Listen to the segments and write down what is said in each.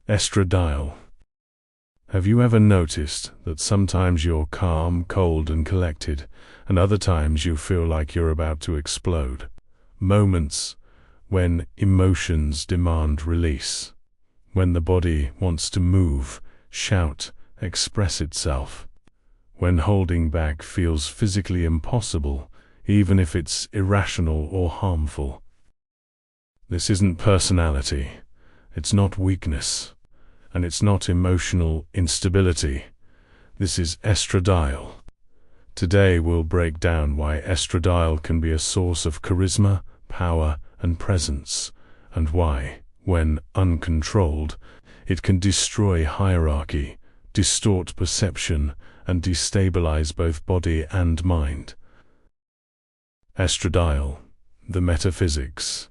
Estradiol. Have you ever noticed that sometimes you're calm, cold, and collected, and other times you feel like you're about to explode? Moments when emotions demand release, when the body wants to move, shout, express itself, when holding back feels physically impossible, even if it's irrational or harmful. This isn't personality, it's not weakness, and it's not emotional instability. This is estradiol. Today we'll break down why estradiol can be a source of charisma, power, and presence, and why, when uncontrolled, it can destroy hierarchy, distort perception, and destabilize both body and mind. Estradiol, the metaphysics.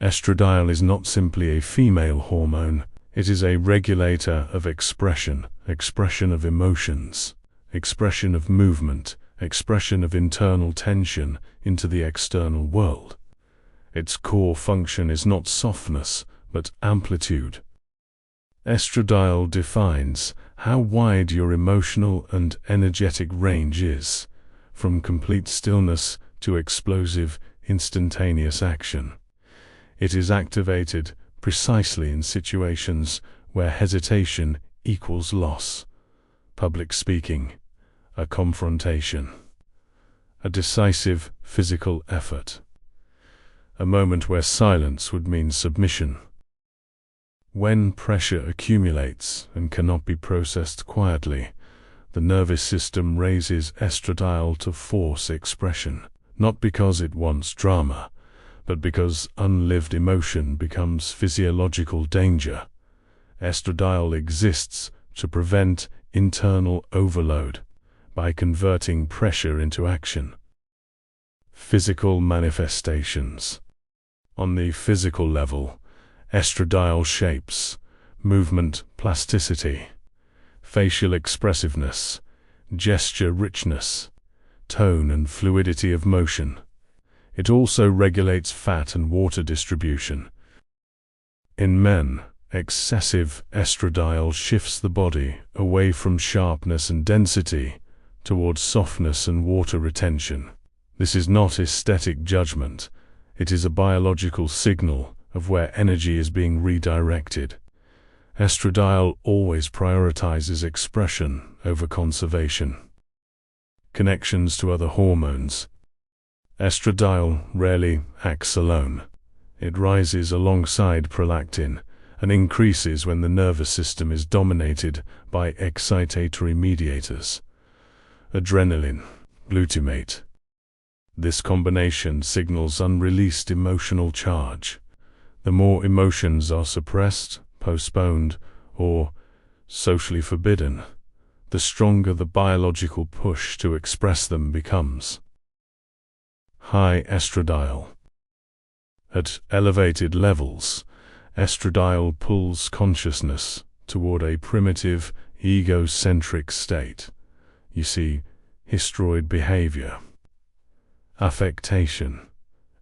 Estradiol is not simply a female hormone. It is a regulator of expression of emotions, expression of movement, expression of internal tension into the external world. Its core function is not softness, but amplitude. Estradiol defines how wide your emotional and energetic range is, from complete stillness to explosive, instantaneous action. It is activated precisely in situations where hesitation equals loss, public speaking, a confrontation, a decisive physical effort, a moment where silence would mean submission. When pressure accumulates and cannot be processed quietly, the nervous system raises estradiol to force expression, not because it wants drama, but because unlived emotion becomes physiological danger. Estradiol exists to prevent internal overload by converting pressure into action. Physical manifestations. On the physical level, estradiol shapes movement plasticity, facial expressiveness, gesture richness, tone and fluidity of motion. It also regulates fat and water distribution. In men, excessive estradiol shifts the body away from sharpness and density towards softness and water retention. This is not aesthetic judgment. It is a biological signal of where energy is being redirected. Estradiol always prioritizes expression over conservation. Connections to other hormones. Estradiol rarely acts alone. It rises alongside prolactin and increases when the nervous system is dominated by excitatory mediators. Adrenaline, glutamate. This combination signals unreleased emotional charge. The more emotions are suppressed, postponed, or socially forbidden, the stronger the biological push to express them becomes. High estradiol. At elevated levels, estradiol pulls consciousness toward a primitive, egocentric state. You see, histoid behavior, affectation,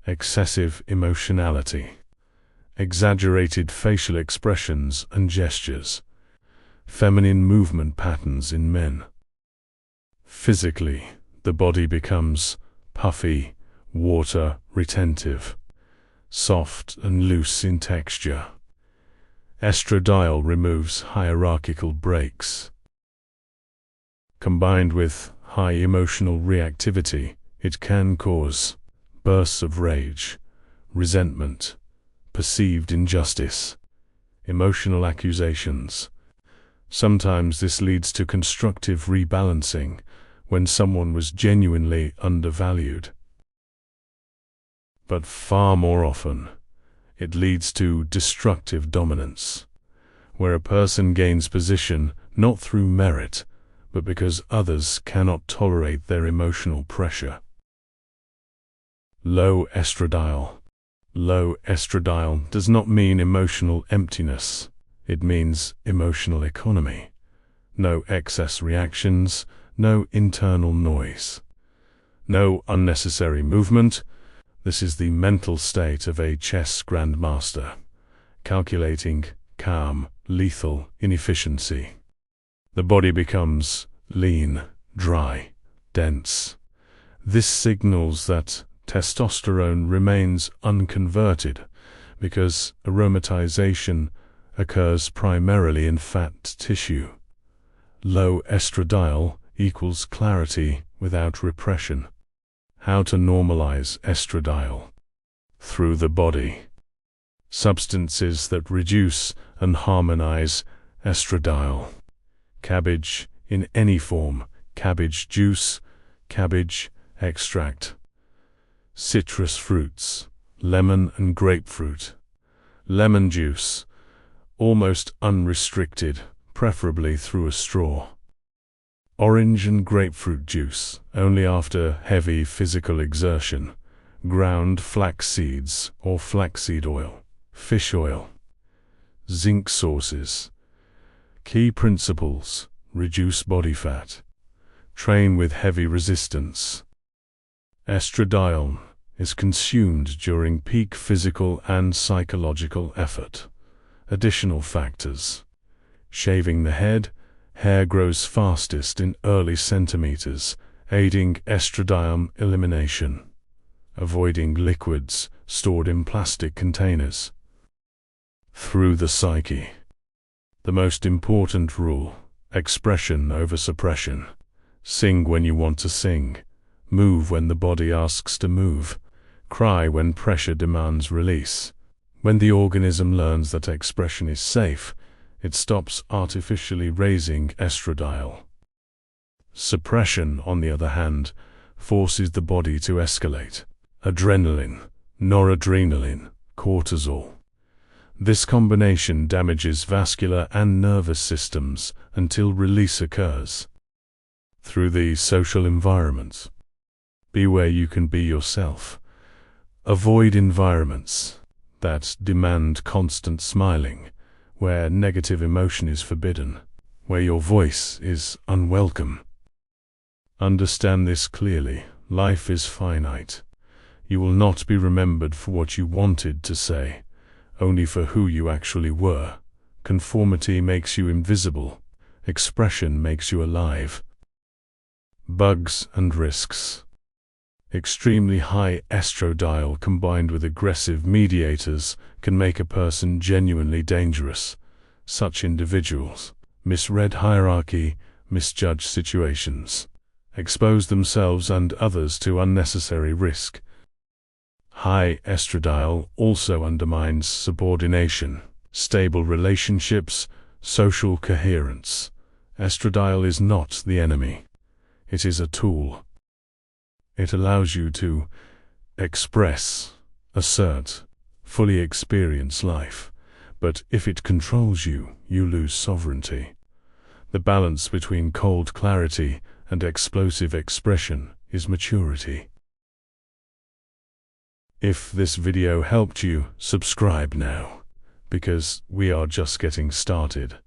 excessive emotionality, exaggerated facial expressions and gestures, feminine movement patterns in men. Physically, the body becomes puffy, water retentive, soft and loose in texture. Estradiol removes hierarchical breaks. Combined with high emotional reactivity, it can cause bursts of rage, resentment, perceived injustice, emotional accusations. Sometimes this leads to constructive rebalancing when someone was genuinely undervalued. But far more often, it leads to destructive dominance, where a person gains position not through merit, but because others cannot tolerate their emotional pressure. Low estradiol. Low estradiol does not mean emotional emptiness. It means emotional economy. No excess reactions, no internal noise, no unnecessary movement. This is the mental state of a chess grandmaster, calculating, calm, lethal inefficiency. The body becomes lean, dry, dense. This signals that testosterone remains unconverted because aromatization occurs primarily in fat tissue. Low estradiol equals clarity without repression. How to normalize estradiol? Through the body. Substances that reduce and harmonize estradiol. Cabbage in any form, cabbage juice, cabbage extract. Citrus fruits, lemon and grapefruit. Lemon juice, almost unrestricted, preferably through a straw. Orange and grapefruit juice, only after heavy physical exertion. Ground flax seeds or flaxseed oil. Fish oil. Zinc sources. Key principles: reduce body fat. Train with heavy resistance. Estradiol is consumed during peak physical and psychological effort. Additional factors: shaving the head. Hair grows fastest in early centimeters, aiding estradiol elimination. Avoiding liquids stored in plastic containers. Through the psyche. The most important rule: expression over suppression. Sing when you want to sing. Move when the body asks to move. Cry when pressure demands release. When the organism learns that expression is safe, it stops artificially raising estradiol. Suppression, on the other hand, forces the body to escalate. Adrenaline, noradrenaline, cortisol. This combination damages vascular and nervous systems until release occurs. Through the social environments. Be where you can be yourself. Avoid environments that demand constant smiling, where negative emotion is forbidden, where your voice is unwelcome. Understand this clearly: life is finite. You will not be remembered for what you wanted to say, only for who you actually were. Conformity makes you invisible. Expression makes you alive. Bugs and risks. Extremely high estradiol combined with aggressive mediators can make a person genuinely dangerous. Such individuals misread hierarchy, misjudge situations, expose themselves and others to unnecessary risk. High estradiol also undermines subordination, stable relationships, social coherence. Estradiol is not the enemy. It is a tool. It allows you to express, assert, fully experience life. But if it controls you, you lose sovereignty. The balance between cold clarity and explosive expression is maturity. If this video helped you, subscribe now, because we are just getting started.